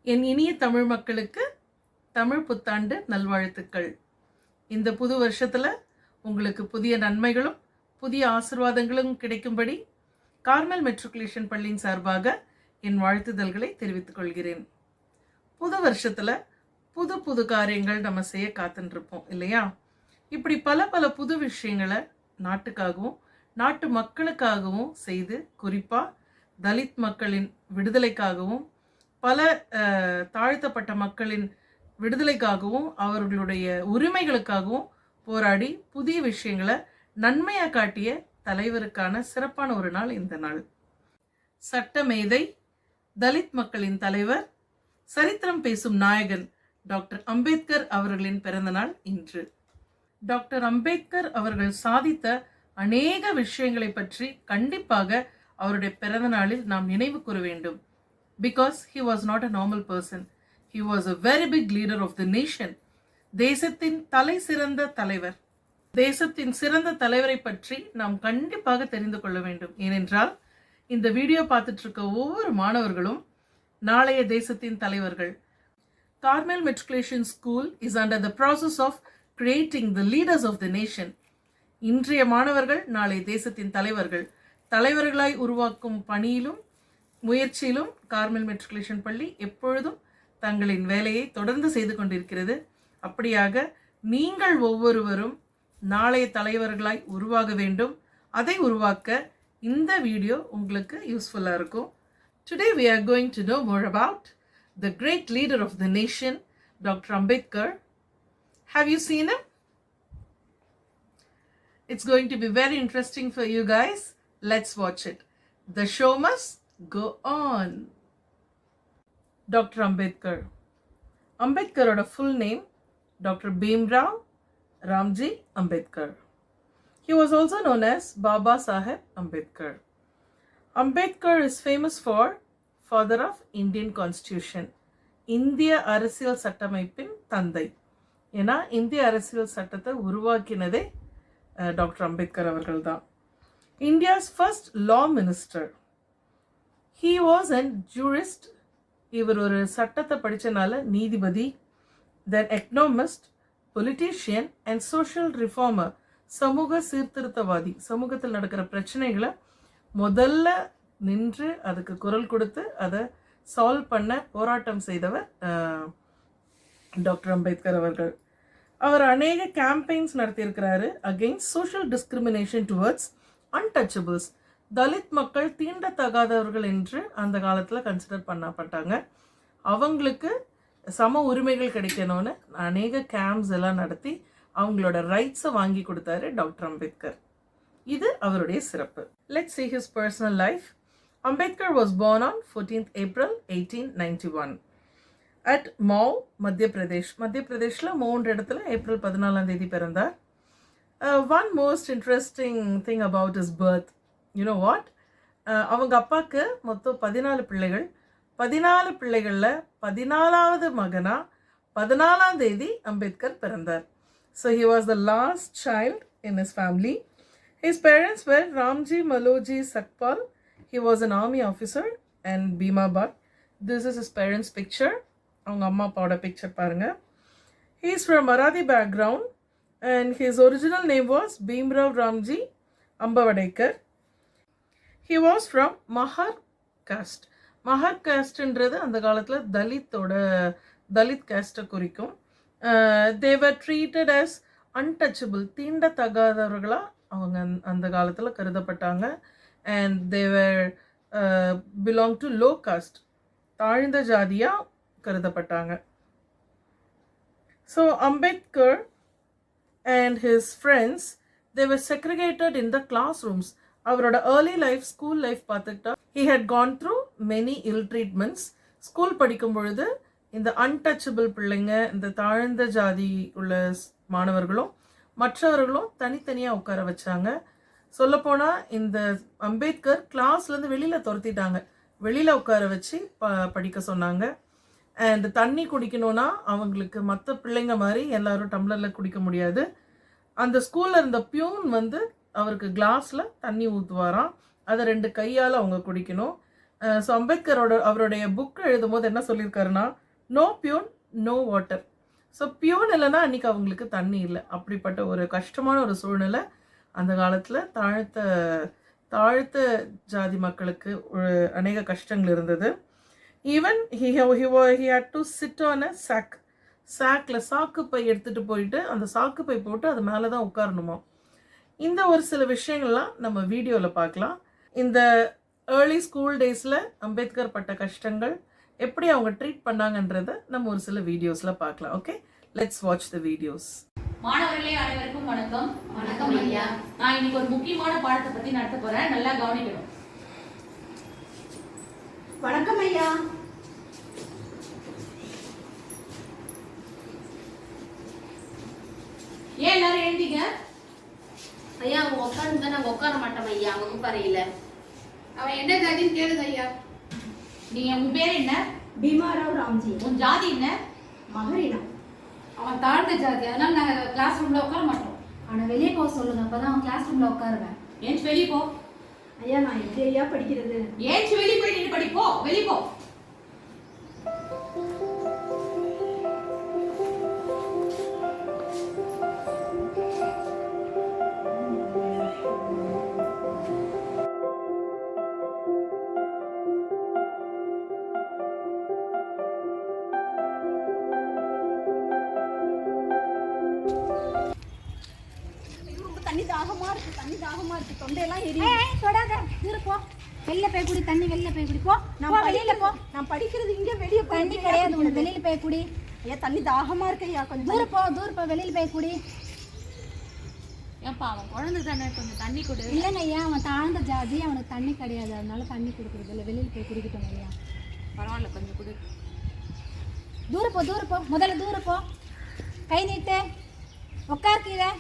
என் இனிய தமிழ் மக்களுக்கு தமிழ் புத்தாண்டு நல்வாழ்த்துக்கள். இந்த புது வருஷத்துல உங்களுக்கு புதிய நன்மைகளும் புதிய ஆசிர்வாதங்களும் கிடைக்கும்படி கார்மல் மெட்ரிகுலேஷன் பள்ளியின் சார்பாக என் வாழ்த்துதல்களை தெரிவித்துக் கொள்கிறேன். புது வருஷத்துல புது புது காரியங்கள் நம்ம செய்ய காத்துருப்போம் இல்லையா? இப்படி பல பல புது விஷயங்களை நாட்டுக்காகவும் நாட்டு மக்களுக்காகவும் செய்து, குறிப்பா தலித் மக்களின் விடுதலைக்காகவும் பல தாழ்த்தப்பட்ட மக்களின் விடுதலைக்காகவும் அவர்களுடைய உரிமைகளுக்காகவும் போராடி புதிய விஷயங்களை நன்மையாக காட்டிய தலைவருக்கான சிறப்பான ஒரு நாள் இந்த நாள். சட்டமேதை, தலித் மக்களின் தலைவர், சரித்திரம் பேசும் நாயகன் டாக்டர் அம்பேத்கர் அவர்களின் பிறந்த நாள் இன்று. டாக்டர் அம்பேத்கர் அவர்கள் சாதித்த அநேக விஷயங்களை பற்றி கண்டிப்பாக அவருடைய பிறந்த நாளில் நாம் நினைவு கூற வேண்டும். Because he was not a normal person. He was a very big leader of the nation. தேசத்தின் தலை சிறந்த தலைவர். தேசத்தின் சிறந்த தலைவரை பற்றி நாம் கண்டிப்பாக தெரிந்து கொள்ள வேண்டும். ஏனென்றால் இந்த வீடியோ பார்த்துட்டு இருக்க ஒவ்வொரு மாணவர்களும் நாளைய தேசத்தின் தலைவர்கள். Carmel matriculation school is under the process of creating the leaders of the nation. இன்றைய மாணவர்கள் நாளை தேசத்தின் தலைவர்கள். தலைவர்களாய் உருவாக்கும் பணியிலும் முயற்சியிலும் கார்மல் மெட்ரிகுலேஷன் பள்ளி எப்பொழுதும் தங்களின் வேலையை தொடர்ந்து செய்து கொண்டிருக்கிறது. அப்படியாக நீங்கள் ஒவ்வொருவரும் நாளைய தலைவர்களாய் உருவாக வேண்டும். அதை உருவாக்க இந்த வீடியோ உங்களுக்கு யூஸ்ஃபுல்லாக இருக்கும். Today we are going to know more about the great leader of the nation, Dr. Ambedkar. Have you seen him? It's going to be very interesting for you guys. Let's watch it. The show must go on. Dr. Ambedkar. Ambedkaroda full name Dr. Bhimrao Ramji Ambedkar. He was also known as Baba Saheb Ambedkar. Ambedkar is famous for father of Indian Constitution. இந்திய அரசியல் சட்டமைப்பின் தந்தை. ஏன்னா இந்திய அரசியல் சட்டத்தை உருவாக்கினதே doctor Ambedkar அவர்கள் தான். India's first law minister. He was a jurist. இவர் ஒரு சட்டத்தை படித்தனால நீதிபதி, then economist, politician and social reformer. சமூக சீர்திருத்தவாதி. சமூகத்தில் நடக்கிற பிரச்சனைகளை முதல்ல நின்று அதுக்கு குரல் கொடுத்து அதை சால்வ் பண்ண போராட்டம் செய்தவர் டாக்டர் அம்பேத்கர் அவர்கள். அவர் அநேக கேம்பெயின்ஸ் நடத்தியிருக்கிறாரு against social discrimination towards untouchables. Dalit மக்கள் தீண்டத்தகாதவர்கள் என்று அந்த காலத்தில் கன்சிடர் பண்ணப்பட்டாங்க. அவங்களுக்கு சம உரிமைகள் கிடைக்கணும்னு அநேக கேம்ப்ஸ் எல்லாம் நடத்தி அவங்களோட ரைட்ஸை வாங்கி கொடுத்தாரு டாக்டர் அம்பேத்கர். இது அவருடைய சிறப்பு. Let's see his personal life. Ambedkar was born on 14th April 1891 at Mau, மத்திய பிரதேஷ். மத்திய பிரதேஷில் 3 இடத்துல ஏப்ரல் 14 பிறந்தார். One most interesting thing about his birth, you know what? அவங்க அப்பாவுக்கு மொத்தம் 14 பிள்ளைகள். 14 பிள்ளைகளில் 14வது மகனா 14ஆம் தேதி அம்பேத்கர் பிறந்தார். So he was the last child in his family. His parents were Ramji Maloji Sakpal. He was an army officer, and Bhima Bhatt. This is his parents' picture. அவங்க அம்மா அப்பாவோட பிக்சர் பாருங்க. He is from Marathi background and his original name was Bhimrao Ramji Ambavadekar. He was from Mahar caste. Mahar casteன்றது அந்த காலத்தில் தலித் கேஸ்ட்டை குறிக்கும். They were treated as untouchable. தீண்டத்தகாதவர்களாக அவங்க அந்த காலத்தில் கருதப்பட்டாங்க. And they were belong to low caste. தாழ்ந்த ஜாதியாக கருதப்பட்டாங்க. So Ambedkar and his friends, they were segregated in the classrooms. அவரோட early life, school life பார்த்துக்கிட்டா he had gone through many ill treatments. School படிக்கும் பொழுது இந்த அன்டச்சபிள் பிள்ளைங்க, இந்த தாழ்ந்த ஜாதி உள்ள மாணவர்களும் மற்றவர்களும் தனித்தனியாக உட்கார வச்சாங்க. சொல்லப்போனால் இந்த அம்பேத்கர் கிளாஸ்லேருந்து வெளியில் துரத்திட்டாங்க. வெளியில் உட்கார வச்சு படிக்க சொன்னாங்க. அண்ட் தண்ணி குடிக்கணும்னா அவங்களுக்கு மற்ற பிள்ளைங்க மாதிரி எல்லாரும் டம்ளரில் குடிக்க முடியாது. அந்த ஸ்கூலில் இருந்த பியூன் அவருக்கு கிளாஸில் தண்ணி ஊற்றுவாராம். அதை 2 கையால் அவங்க குடிக்கணும். ஸோ அம்பேத்கரோட அவருடைய புக் எழுதும் போது என்ன சொல்லியிருக்காருன்னா, no peon no water. So peon இல்லைன்னா அன்றைக்கி அவங்களுக்கு தண்ணி இல்லை. அப்படிப்பட்ட ஒரு கஷ்டமான ஒரு சூழ்நிலை அந்த காலத்தில் தாழ்த்த ஜாதி மக்களுக்கு அநேக கஷ்டங்கள் இருந்தது. Even he had to sit on a சாக்கில் சாக்குப்பை எடுத்துகிட்டு போயிட்டு அந்த சாக்குப்பை போட்டு அது மேலே தான் உட்காரணுமா. இந்த ஒரு சில விஷயங்கள்லாம் நம்ம வீடியோவில் பார்க்கலாம். இந்த ஏர்லி ஸ்கூல் டேஸில் அம்பேத்கர் பட்ட கஷ்டங்கள் எப்படி அவங்க ட்ரீட் பண்ணாங்கன்றதை நம்ம ஒரு சில வீடியோஸில் பார்க்கலாம். Okay, let's watch the videos. மாணவர்களே அனைவருக்கும் வணக்கம். வணக்கம் ஐயா. நான் இன்னைக்கு ஒரு முக்கியமான பாடத்தை பற்றி நடத்த போகிறேன், நல்லா கவனிக்கணும். வணக்கம் ஐயா. ஏன் எல்லாரும் எழுந்தீங்க? ஐயா அவங்க உட்காந்து தான் நாங்கள் உட்கார மாட்டோம் ஐயா, வகுப்பறையில. அவன் என்ன ஜாதின்னு கேளுங்க ஐயா. நீங்க உன் பேர் என்ன? பீமாராவ் ராம்ஜி. உன் ஜாதி என்ன? மகரினா. அவன் தாழ்ந்த ஜாதி, அதனால நாங்கள் கிளாஸ் ரூம்ல உட்கார மாட்டோம். அவனை வெளியே போக சொல்லுங்க, அப்பதான் அவன் கிளாஸ் ரூம்ல உட்காருவேன். ஏன் வெளியே போ. ஐயா நான் எப்படி ஐயா படிக்கிறது? ஏன் வெளியே போய் நின்று படிப்போ, வெளியே போ. தண்ணி தாகமா இருக்கு, தொண்டையெல்லாம் எரியுது. தொடாத, போ. வெளியில போய் குடி தண்ணி, வெளியில போய் குடி போ. வெளியில போ. நான் படிக்கிறது இங்க, வெளிய போய் தண்ணி கிடையாது, உனக்கு வெளியில போய் குடி. ஐயா தண்ணி தாகமா இருக்கு ஐயா, கொஞ்சம் தூர போ, வெளியில போய் குடி. ஏப்பா அவன் குழந்தை தானே, கொஞ்சம் தண்ணி கொடு. இல்லைங்க ஐயா, அவன் தாழ்ந்த ஜாதி, அவனுக்கு தண்ணி கிடையாது, அதனால தண்ணி கொடுக்குறது இல்லை, வெளியில போய் குடிக்கிட்டோம் ஐயா. பரவாயில்ல, கொஞ்சம் கொடு. தூர போ, முதல்ல தூர போ. கை நீட்டு, உட்கார் கீழே.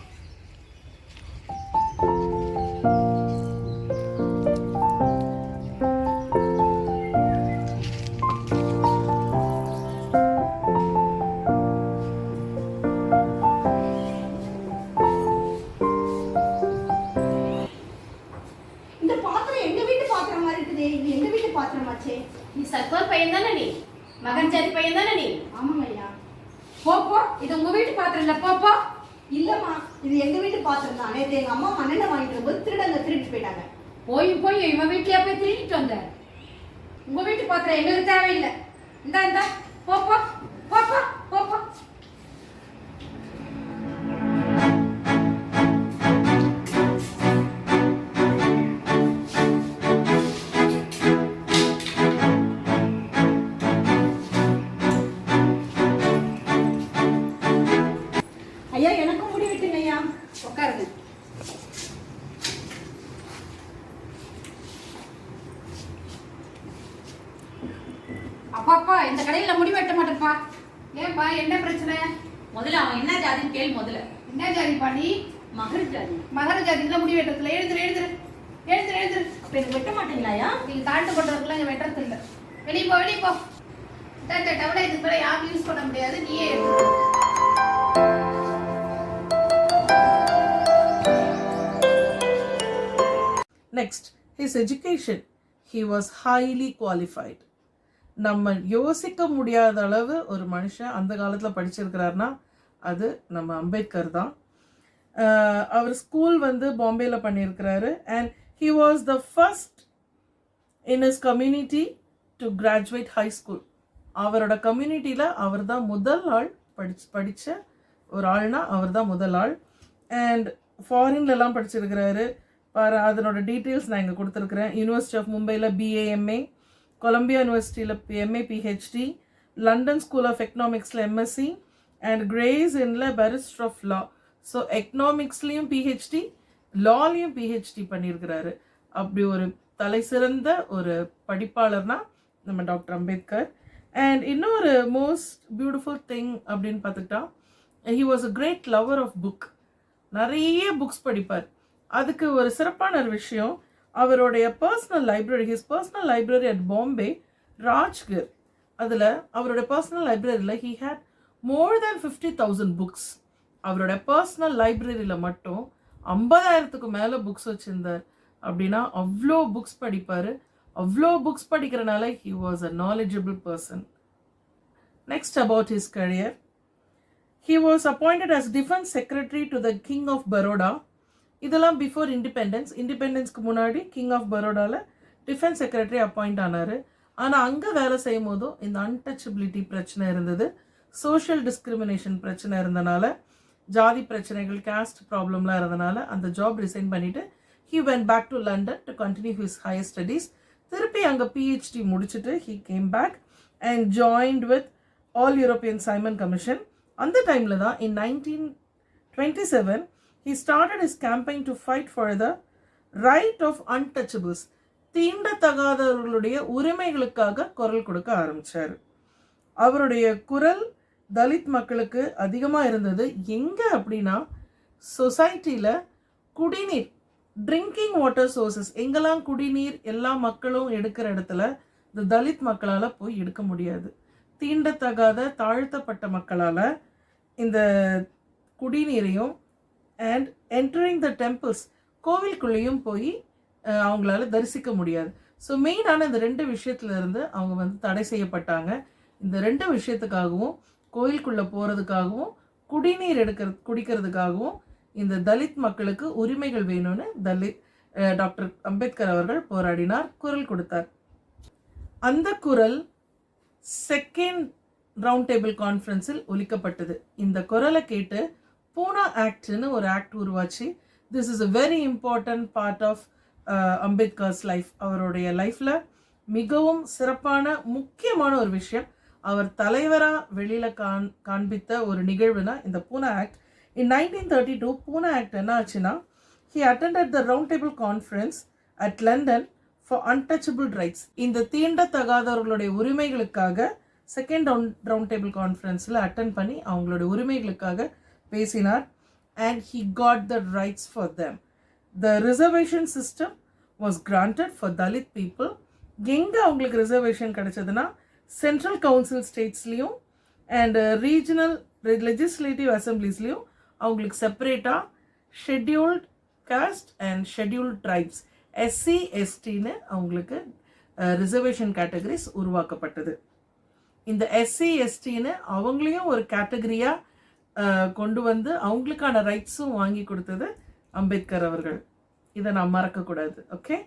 நீ சர்க்கார் பையன் தானே, நீ மகன் ஜாதி பையன் தானே நீ? ஆமாங்க ஐயா. போ, இது உங்க வீட்டு பாத்திரம் இல்ல, போ. இல்லம்மா, இது எங்க வீட்டு பாத்திரம் தான். நேற்று எங்க அம்மா மண்ணெண்ணெய் வாங்கிட்டு வரும்போது திருடிட்டு போயிட்டாங்க. போய் இவன் வீட்லயே போய் திருடிட்டு வந்த. உங்க வீட்டு பாத்திரம் எங்களுக்கு தேவையில்லை. இந்தா போ. ஐயா எனக்கும் முடி விட்டுங்க ஐயா. உட்காருங்க. அப்பா இந்த கடையில முடி வெட்ட மாட்டேன்ப்பா. ஏன்பா என்ன பிரச்சனை? முதல்ல அவன் என்ன ஜாதின்னு கேள். முதல்ல என்ன ஜாதிப்பா நீ? மகர ஜாதி. மகர ஜாதிக்குள்ள முடி வெட்டத்துல எழுந்துரு. அப்ப எனக்கு வெட்ட மாட்டீங்களாயா? நீங்க தாழ்ந்து போட்டவருக்குலாம் இங்க வெட்டுறது இல்ல. வெளியே போ. இந்த டவலை இதுக்கு மேல யாரும் யூஸ் பண்ண முடியாது, நீயே எடுத்து. Next, his education. He was highly qualified. நம்ம யோசிக்க முடியாத அளவு ஒரு மனுஷன் அந்த காலத்தில் படிச்சிருக்கிறாருன்னா அது நம்ம அம்பேத்கர் தான். அவர் ஸ்கூல் பாம்பேயில் பண்ணியிருக்கிறாரு. And he was the first in his community to graduate high school. அவரோட கம்யூனிட்டியில் அவர் தான் முதல் ஆள் படித்த ஒரு ஆள்னா அவர் தான் முதல் ஆள். அண்ட் ஃபாரின்லலாம் படிச்சிருக்கிறாரு. அதனோட டீட்டெயில்ஸ் நான் இங்கே கொடுத்துருக்குறேன். யூனிவர்சிட்டி ஆஃப் மும்பையில் BA/MA, கொலம்பியா யூனிவர்சிட்டியில் MA PhD, London school of எக்கனாமிக்ஸில் MSc அண்ட் கிரேஸ் இன்ல பேரிஸ்டர் ஆஃப் லா. ஸோ எக்கனாமிக்ஸ்லேயும் PhD, லாலையும் PhD பண்ணியிருக்கிறாரு. அப்படி ஒரு தலை சிறந்த ஒரு படிப்பாளர்னா நம்ம டாக்டர் அம்பேத்கர். அண்ட் இன்னொரு மோஸ்ட் பியூட்டிஃபுல் திங் அப்படின்னு பார்த்துக்கிட்டா, he was a great lover of book. நிறைய புக்ஸ் படிப்பார். அதுக்கு ஒரு சிறப்பான ஒரு விஷயம், அவருடைய personal library at Bombay, Rajgir, அதில் அவருடைய பர்சனல் லைப்ரரியில் he had more than 50,000 books. அவரோட பர்சனல் லைப்ரரியில் மட்டும் 50,000க்கு மேலே புக்ஸ் வச்சுருந்தார். அப்படின்னா அவ்வளோ புக்ஸ் படிப்பார். அவ்வளோ books படிக்கிறனால he was a knowledgeable person. Next, about his career. He was appointed as defense secretary to the king of Baroda. இதெல்லாம் பிஃபோர் இண்டிபெண்டன்ஸ்க்கு முன்னாடி கிங் ஆஃப் பரோடாவில் டிஃபென்ஸ் செக்ரட்டரி அப்பாயிண்ட் ஆனார். ஆனால் அங்கே வேலை செய்யும் போதும் இந்த அன்டச்சபிலிட்டி பிரச்சனை இருந்தது, சோஷியல் டிஸ்கிரிமினேஷன் பிரச்சனை இருந்தனால, ஜாதி பிரச்சனைகள், காஸ்ட் ப்ராப்ளம்லாம் இருந்தனால அந்த ஜாப் ரிசைன் பண்ணிவிட்டு he went back to London to continue his higher studies. திருப்பி அங்கே PhD முடிச்சுட்டு he came back and joined with All European Simon Commission. அந்த டைமில் தான் in 1927 he started his campaign to fight for the right of untouchables. தீண்டத்தகாதவர்களுடைய உரிமைகளுக்காக குரல் கொடுக்க ஆரம்பித்தார். அவருடைய குரல் தலித் மக்களுக்கு அதிகமாக இருந்தது. எங்கே அப்படின்னா சொசைட்டியில் குடிநீர், ட்ரிங்கிங் வாட்டர் சோர்சஸ், எங்கெல்லாம் குடிநீர் எல்லா மக்களும் எடுக்கிற இடத்துல இந்த தலித் மக்களால் போய் எடுக்க முடியாது. தீண்டத்தகாத தாழ்த்தப்பட்ட மக்களால் இந்த குடிநீரையும் அண்ட் என்டரிங் த டெம்பிள்ஸ், கோவிலுக்குள்ளேயும் போய் அவங்களால தரிசிக்க முடியாது. ஸோ மெயினான இந்த 2 விஷயத்துல இருந்து அவங்க வந்து தடை செய்யப்பட்டாங்க. இந்த 2 விஷயத்துக்காகவும், கோயிலுக்குள்ளே போகிறதுக்காகவும், குடிநீர் குடிக்கிறதுக்காகவும் இந்த தலித் மக்களுக்கு உரிமைகள் வேணும்னு டாக்டர் அம்பேத்கர் அவர்கள் போராடினார், குரல் கொடுத்தார். அந்த குரல் செகண்ட் ரவுண்ட் டேபிள் கான்ஃபரன்ஸில் ஒலிக்கப்பட்டது. இந்த குரலை கேட்டு பூனா ஆக்ட்னு ஒரு ஆக்ட் உருவாச்சு. This is a very important part of Ambedkar's life. அவருடைய லைஃப்பில் மிகவும் சிறப்பான முக்கியமான ஒரு விஷயம், அவர் தலைவராக வெளியில் காண்பித்த ஒரு நிகழ்வுனா இந்த பூனா ஆக்ட். In 1932 பூனா ஆக்ட் என்ன ஆச்சுன்னா, he attended the round table conference at London for untouchable rights. இந்த தீண்டத்தகாதவர்களுடைய உரிமைகளுக்காக செகண்ட் ரவுண்ட் டேபிள் கான்ஃபரன்ஸில் அட்டன் பண்ணி அவங்களுடைய உரிமைகளுக்காக பேசினார். and he got the rights for them. The reservation system was granted for Dalit people. எங்கே அவங்களுக்கு ரிசர்வேஷன் கிடைச்சதுன்னா central council ஸ்டேட்ஸ்லேயும் அண்ட் ரீஜனல் லெஜிஸ்லேட்டிவ் அசம்பிளிஸ்லேயும் அவங்களுக்கு செப்பரேட்டாக scheduled caste and scheduled tribes SC/STன்னு அவங்களுக்கு ரிசர்வேஷன் கேட்டகரிஸ் உருவாக்கப்பட்டது. இந்த SC/STன்னு அவங்களையும் ஒரு கேட்டகரியாக கொண்டு வந்து அவங்களுக்கான ரைட்ஸும் வாங்கி கொடுத்தது அம்பேத்கர் அவர்கள். இதை நான் மறக்கக்கூடாது. Okay,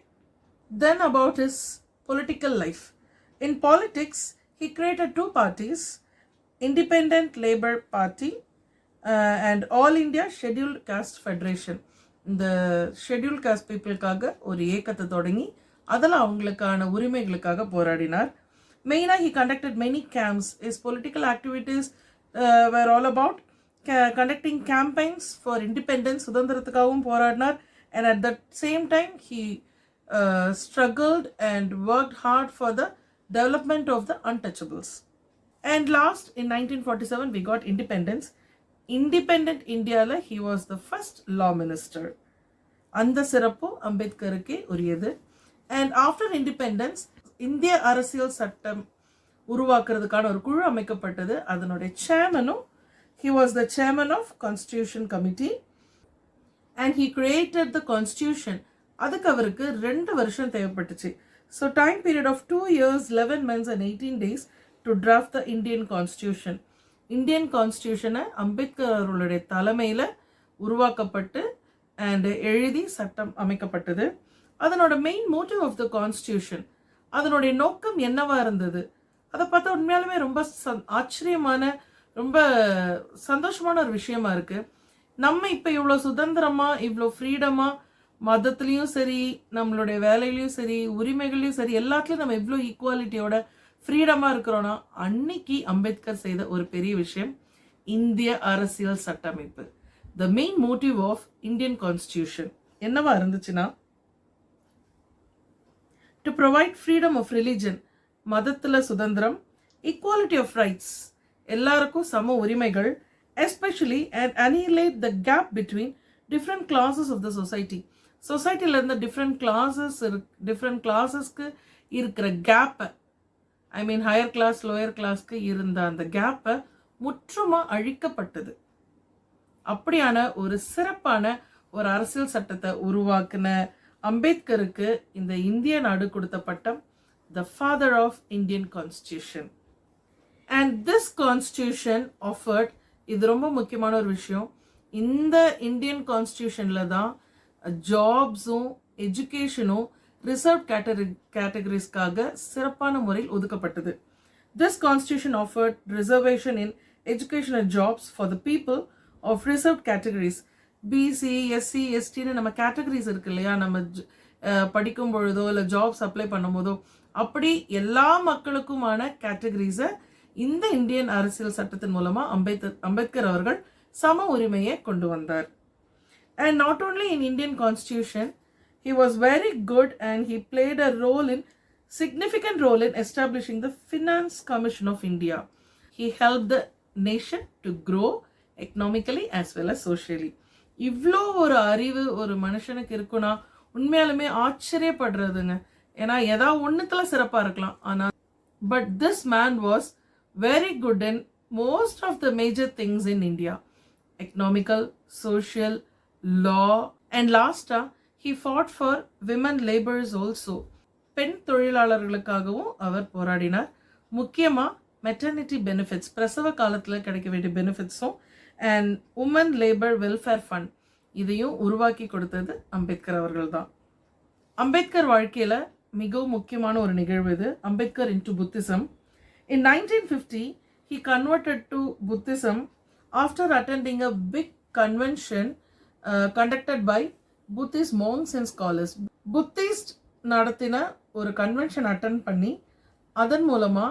then about his political life. In politics he created 2 parties, Independent Labour Party and All India Scheduled Caste Federation. இந்த ஷெட்யூல்ட் காஸ்ட் பீப்புளுக்காக ஒரு இயக்கத்தை தொடங்கி அதில் அவங்களுக்கான உரிமைகளுக்காக போராடினார். மெயினாக he conducted many camps. His political activities were all about conducting campaigns for independence, சுதந்திரத்துக்காகவும் போராடினார். and at the same time he struggled and worked hard for the development of the untouchables. And last, in 1947 we got independence. Independent Indiaல he was the first law minister. அந்த சிறப்பு அம்பேத்கருக்கே உரியது. and after independence இந்திய அரசியல் சட்டம் உருவாக்குறதுக்கான ஒரு குழு அமைக்கப்பட்டது. அதனுடைய சேர்மனும் he was the chairman of Constitution Committee and he created the constitution. அதுக்கு அவருக்கு 2 வருஷம் தேவைப்பட்டுச்சு. So time period of 2 years, 11 months and 18 days to draft the Indian Constitution. Indian கான்ஸ்டியூஷனை அம்பேத்கர் அவர்களுடைய தலைமையில் உருவாக்கப்பட்டு அண்ட் எழுதி சட்டம் அமைக்கப்பட்டது. அதனோட main motive of the constitution, அதனுடைய நோக்கம் என்னவா இருந்தது, அதை பார்த்தா உண்மையாலுமே ரொம்ப ஆச்சரியமான, ரொம்ப சந்தோஷமான ஒரு விஷயமா இருக்குது. நம்ம இப்போ இவ்வளோ சுதந்திரமாக, இவ்வளோ ஃப்ரீடமாக, மதத்துலேயும் சரி, நம்மளுடைய வேலையிலையும் சரி, உரிமைகள்லையும் சரி, எல்லாத்துலேயும் நம்ம எவ்வளோ ஈக்குவாலிட்டியோட ஃப்ரீடமாக இருக்கிறோன்னா, அன்னைக்கு அம்பேத்கர் செய்த ஒரு பெரிய விஷயம் இந்திய அரசியல் சட்டமைப்பு. The main motive of Indian constitution என்னவா இருந்துச்சுன்னா, to provide freedom of religion, மதத்தில் சுதந்திரம், ஈக்குவாலிட்டி ஆஃப் ரைட்ஸ், எல்லாருக்கும் சம உரிமைகள், especially and annihilate the gap between different classes of the society. சொசைட்டியில் இருந்த டிஃப்ரெண்ட் கிளாஸஸ்க்கு இருக்கிற கேப்பை, I mean higher class lower கிளாஸ்க்கு இருந்த அந்த கேப்பை முற்றுமாக அழிக்கப்பட்டது. அப்படியான ஒரு சிறப்பான ஒரு அரசியல் சட்டத்தை உருவாக்குன அம்பேத்கருக்கு இந்த இந்திய நாடு கொடுத்த பட்டம் the father of Indian constitution. And this constitution offered, இது ரொம்ப முக்கியமான ஒரு விஷயம், இந்த இந்தியன் கான்ஸ்டியூஷனில் தான் ஜாப்ஸும் எஜுகேஷனும் ரிசர்வ் கேட்டகரிஸ்க்காக சிறப்பான முறையில் ஒதுக்கப்பட்டது. This constitution offered reservation in educational jobs for the people of reserve categories. BC, SC, எஸ்டின்னு நம்ம கேட்டகரிஸ் இருக்கு இல்லையா, நம்ம படிக்கும் பொழுதோ இல்லை ஜாப்ஸ் அப்ளை பண்ணும்போதோ அப்படி எல்லா மக்களுக்குமான கேட்டகரிஸை இந்த இந்தியன் அரசியல் சட்டத்தின் மூலமாக அம்பேத்கர் அவர்கள் சம உரிமையை கொண்டு வந்தார். And not only in Indian constitution, he was very good and he played a significant role in establishing the Finance Commission of India. He helped the nation to grow economically as well as socially. இவ்வளோ ஒரு அறிவு ஒரு மனுஷனுக்கு இருக்குன்னா உண்மையாலுமே ஆச்சரியப்படுறதுங்க. ஏன்னா ஏதாவது ஒன்றுத்தில் சிறப்பாக இருக்கலாம், ஆனால் but this man was very good in most of the major things in India. Economical, social, law, and last he fought for women laborers also. பெண் தொழிலாளர்களுக்காகவும் அவர் போராடினார். முக்கியமாக மெட்டர்னிட்டி பெனிஃபிட்ஸ், பிரசவ காலத்தில் கிடைக்க வேண்டிய பெனிஃபிட்ஸும் and woman labour welfare fund இதையும் உருவாக்கி கொடுத்தது அம்பேத்கர் அவர்கள் தான். அம்பேத்கர் வாழ்க்கையில் மிகவும் முக்கியமான ஒரு நிகழ்வு இது, Ambedkar into Buddhism. In 1950 he converted to Buddhism after attending a big convention conducted by Buddhist monks and scholars. Buddhist நடத்தின ஒரு கன்வென்ஷன் அட்டன் பண்ணி அதன் மூலமாக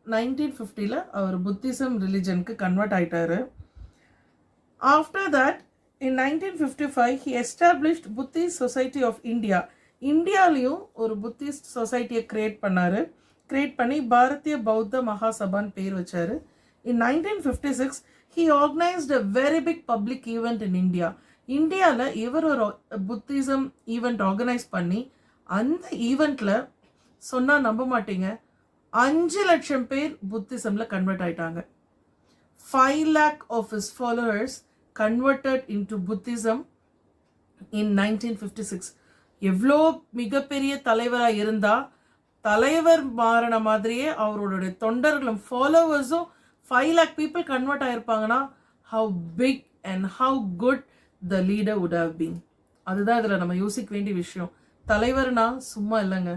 1950 அவர் புத்திசம் ரிலிஜனுக்கு கன்வெர்ட் ஆயிட்டாரு. After that in 1955 he established Buddhist Society of India. இந்தியாலையும் ஒரு Buddhist சொசைட்டியை create பண்ணி பாரதிய பௌத்த மகாசபான்னு பேர் வச்சாரு. In 1956 he organized a very big public event in India. இந்தியாவில் இவர் ஒரு புத்திசம் ஈவெண்ட் ஆர்கனைஸ் பண்ணி அந்த ஈவெண்ட்டில் சொன்னால் நம்ப மாட்டீங்க, 5 லட்சம் பேர் புத்திசமில் கன்வெர்ட் ஆயிட்டாங்க. 5 lakh of his followers converted into Buddhism in 1956. எவ்வளோ மிகப்பெரிய தலைவராக இருந்தால் தலைவர் மாறின மாதிரியே அவரோடைய தொண்டர்களும் ஃபாலோவர்ஸும் 5 lakh people கன்வெர்ட் ஆகிருப்பாங்கன்னா how big and how good the leader would have been. அதுதான் இதில் நம்ம யோசிக்க வேண்டிய விஷயம். தலைவர்னா சும்மா இல்லைங்க.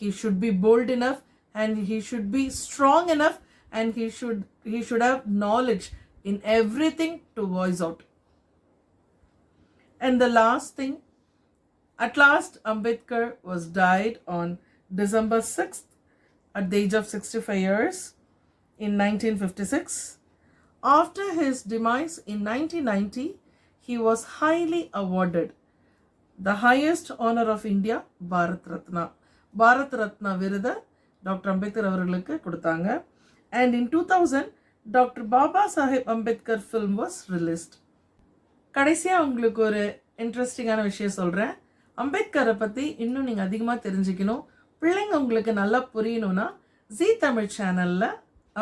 He should be bold enough and he should be strong enough and he should have knowledge in everything to voice out. And the last thing, at last Ambedkar was died on December 6th at the age of 65 years in 1956. After his demise in 1990, he was highly awarded the highest honor of India, Bharat Ratna விருதை doctor Ambedkar அவர்களுக்கு கொடுத்தாங்க. And in 2000 doctor Baba Saheb Ambedkar film was released. கடைசியாக உங்களுக்கு ஒரு இன்ட்ரெஸ்டிங்கான விஷயம் சொல்கிறேன். அம்பேத்கரை பற்றி இன்னும் நீங்கள் அதிகமாக தெரிஞ்சுக்கணும், பிள்ளைங்க உங்களுக்கு நல்லா புரியணும்னா ஜீ தமிழ் சேனலில்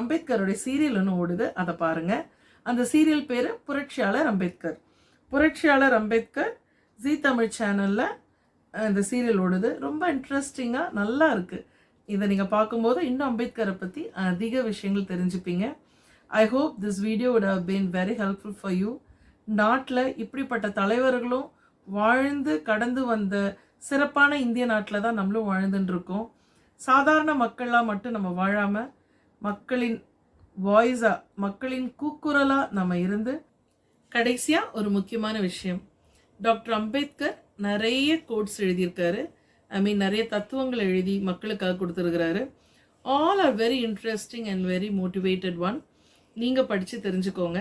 அம்பேத்கருடைய சீரியல் ஒன்று ஓடுது, அதை பாருங்கள். அந்த சீரியல் பேர் புரட்சியாளர் அம்பேத்கர். ஜீ தமிழ் சேனலில் இந்த சீரியல் ஓடுது, ரொம்ப இன்ட்ரெஸ்டிங்காக நல்லா இருக்குது. இதை நீங்கள் பார்க்கும்போது இன்னும் அம்பேத்கரை பற்றி அதிக விஷயங்கள் தெரிஞ்சுப்பீங்க. I hope this video would have been very helpful for you. நாட்டில் இப்படிப்பட்ட தலைவர்களும் வாழ்ந்து கடந்து வந்த சிறப்பான இந்திய நாட்டில் தான் நம்மளும் வாழ்ந்துட்டு இருக்கோம். சாதாரண மக்களாக மட்டும் நம்ம வாழாமல் மக்களின் வாய்ஸாக, மக்களின் கூக்குரலாக நம்ம இருந்து. கடைசியாக ஒரு முக்கியமான விஷயம், டாக்டர் அம்பேத்கர் நிறைய கோட்ஸ் எழுதியிருக்காரு. நிறைய தத்துவங்களை எழுதி மக்களுக்காக கொடுத்துருக்கிறாரு. All are very interesting and very motivated one. நீங்கள் படித்து தெரிஞ்சுக்கோங்க.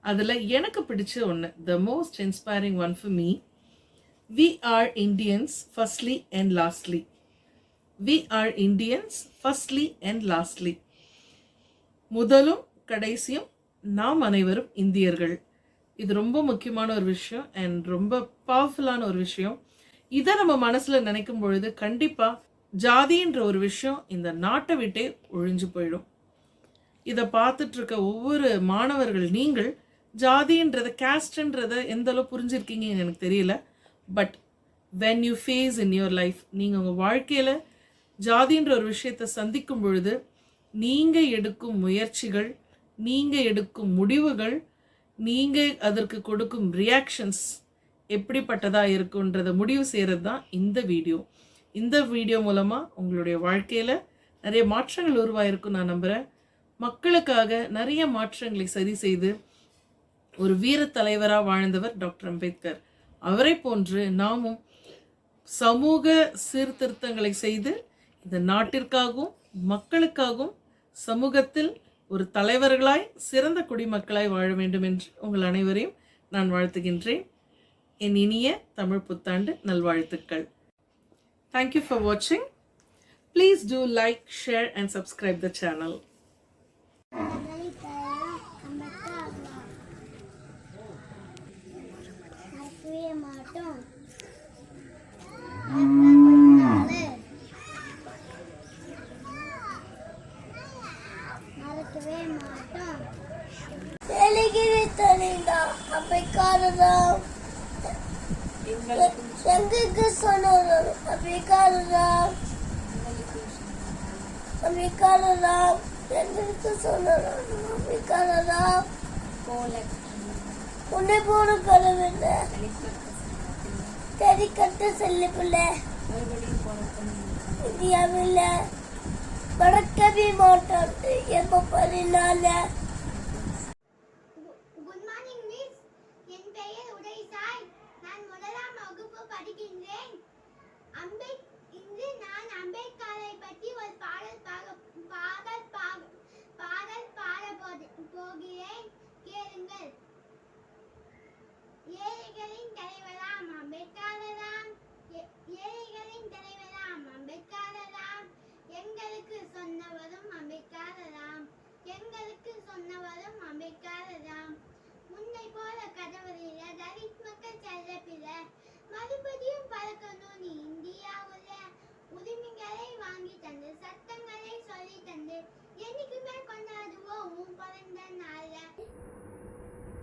அதில் எனக்கு பிடிச்ச ஒன்று, the most inspiring one for me, we are Indians firstly and lastly. We are Indians firstly and lastly. முதலும் கடைசியும் நாம் அனைவரும் இந்தியர்கள். இது ரொம்ப முக்கியமான ஒரு விஷயம் அண்ட் ரொம்ப பவர்ஃபுல்லான ஒரு விஷயம். இதை நம்ம மனசில் நினைக்கும் பொழுது கண்டிப்பாக ஜாதின்ற ஒரு விஷயம் இந்த நாட்டை விட்டே ஒழிஞ்சு போயிடும். இதை பார்த்துட்ருக்க ஒவ்வொரு மாணவர்கள், நீங்கள் ஜாதின்றதை, கேஸ்ட்ன்றதை எந்த அளவு புரிஞ்சிருக்கீங்கன்னு எனக்கு தெரியல. But when you face in your life. நீங்கள் உங்கள் வாழ்க்கையில் ஜாதின்ற ஒரு விஷயத்தை சந்திக்கும் பொழுது நீங்கள் எடுக்கும் முயற்சிகள், நீங்கள் எடுக்கும் முடிவுகள், நீங்கள் அதற்கு கொடுக்கும் ரியாக்ஷன்ஸ் எப்படிப்பட்டதாக இருக்குன்றதை முடிவு செய்கிறது தான் இந்த வீடியோ. இந்த வீடியோ மூலமாக உங்களுடைய வாழ்க்கையில் நிறைய மாற்றங்கள் உருவாயிருக்கும் நான் நம்புகிறேன். மக்களுக்காக நிறைய மாற்றங்களை சரி செய்து ஒரு வீர தலைவராக வாழ்ந்தவர் டாக்டர் அம்பேத்கர். அவரை போன்று நாமும் சமூக சீர்திருத்தங்களை செய்து இந்த நாட்டிற்காகவும் மக்களுக்காகவும் சமூகத்தில் ஒரு தலைவர்களாய் சிறந்த குடிமக்களாய் வாழ வேண்டும் என்று உங்கள் அனைவரையும் நான் வாழ்த்துகின்றேன். என் இனிய தமிழ் புத்தாண்டு நல்வாழ்த்துக்கள். Thank you for watching. Please do like, share and subscribe the channel. எங்களுக்கு சொன்னோம் அமெரிக்காலாம் எங்களுக்கு சொன்னோம் அமெரிக்காலாம் உன்னை போன கடவுள் கறி கட்ட செல்ல பிள்ளை இந்தியாவில் மறக்கவே மாட்டோம் எப்ப பதினால. குட் மார்னிங் மிஸ், என் பெயர் உதய்சாய். நான் முதலாம் வகுப்பு படிக்கின்றேன். இன்று நான் அம்பேத்கரை பற்றி ஒரு பாடல் பாட போகிறேன். கேளுங்கள். ஏழைகளின் தலைவராம் அம்பேத்கராம், ஏழைகளின் தலைவராம் அம்பேத்கராம், எங்களுக்கு சொன்னவரும் அம்பேத்கராம், எங்களுக்கு சொன்னவரும் அம்பேத்கராம். முன்னை போல கடவுளில தலித் மக்கள் செல்லப்பில மறுபடியும் பறக்கணும் நீ இந்தியாவுல. உரிமைகளை வாங்கி தந்து சட்டங்களை சொல்லி தந்து என்னைக்குமே கொண்டாடுவோம் உன் பிறந்த நாள.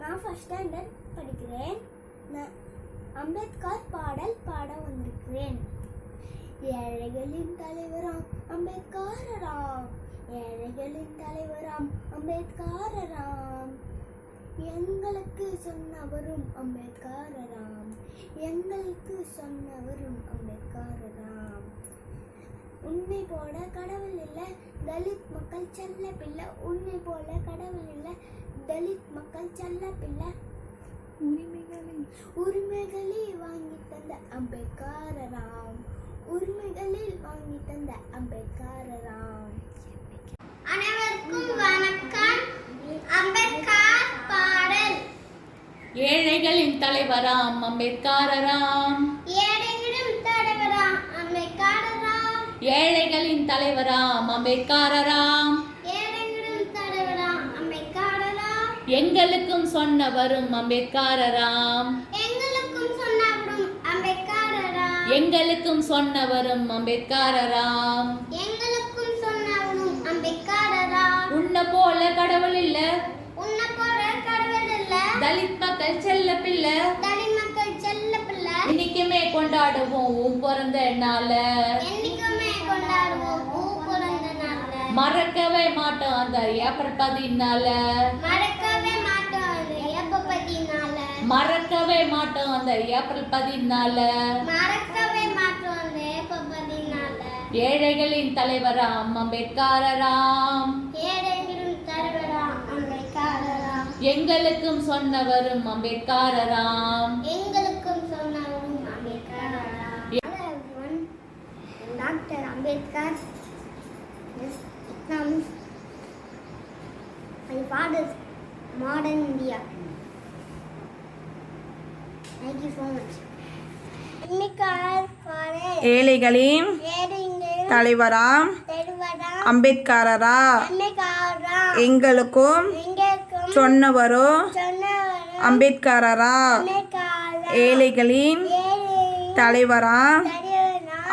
நான் ஃபர்ஸ்ட் ஸ்டாண்டர்ட் படிக்கிறேன். நான் அம்பேத்கர் பாடல் பாட வந்திருக்கிறேன். ஏழைகளின் தலைவராம் அம்பேத்கராம், ஏழைகளின் தலைவராம் அம்பேத்கராம், எங்களுக்கு சொன்னவரும் அம்பேத்கராம், எங்களுக்கு சொன்னவரும் அம்பேத்கராம். உன்னை போல கடவுள் இல்லை தலித் மக்கள் செல்ல பிள்ளை, உன்னை போல கடவுள் இல்லை தலித் மக்கள் செல்ல பிள்ளை, உரிமைகளில் வாங்கி தந்த அம்பேத்கராம், உரிமைகளில் வாங்கி தந்த அம்பேத்கராம். அனைவருக்கும் வணக்கம். அம்பேத்கர் பாடல். ஏழைகளின் தலைவராம் அம்பேத்கராம், ஏழைகளின் தலைவராம் அம்பேத்கராம், ஏழைகளின் தலைவராம் அம்பேத்கராம், ஏழைகளின் தலைவராம் அம்பேத்கராம், எங்களுக்கும் சொன்னவரும் அம்பேத்கராம், எங்களுக்கும் சொன்னவரும் அம்பேத்கராம், எங்களுக்கும் சொன்னவரும் அம்பேத்கராம். எங்களுக்கும் சொன்னவரும் அம்பேத்கராம். உன்னை போல கடவுள் இல்ல உன்னை போல கடவுள் இல்ல தலித் மக்கள் செல்ல பிள்ளை, தலித் மக்கள் செல்ல பிள்ளை, இன்னைக்குமே கொண்டாடுவோம் உன் பிறந்த நாள, என்னைக்குமே கொண்டாடுவோம் உன் பிறந்த நாள. மறக்கவே மாட்டோம் அந்த ஏப்ரல் 14, மறக்கவே மாட்டோம் அது எப்ப 14, மறக்கவே மாட்டோம் அந்த ஏப்ரல் 14. மறக்கவே மாட்டோம் அந்த எப்ப 14. ஏழைகளின் தலைவராம் அம்பேத்கராம், ஏழைகளின் தலைவராம் அம்பேத்கராம், எங்களுக்கும் சொன்னவரும் அம்பேத்கராம், எங்களுக்கும் சொன்னவரும் அம்பேத்கராம். Hello everyone, I'm Dr. Ambedkar. This economics. My father is modern India. Thank you so much. ஏழைகளின் தலைவராம் அம்பேத்கரரா, எங்களுக்கும் சொன்னவரோ அம்பேத்கரரா, ஏழைகளின் தலைவராம்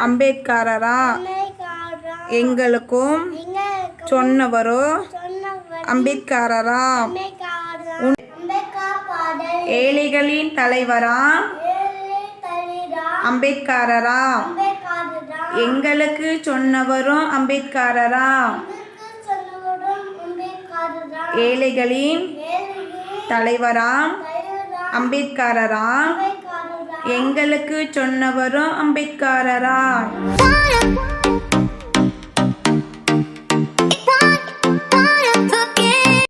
அம்பேத்கரரா, எங்களுக்கும் சொன்னவரோ அம்பேத்கரரா, ஏழைகளின் தலைவராம் அம்பேத்கரராம். அம்பேத்கரராம். எங்களுக்கு சொன்னவரும் அம்பேத்கரராம். எங்களுக்கு சொன்னவரும் அம்பேத்கரராம். ஏழைகளின் ஏழைகளின் தலைவராம் தலைவராம். அம்பேத்கரராம். அம்பேத்கரராம். எங்களுக்கு சொன்னவரும் அம்பேத்கரராம்.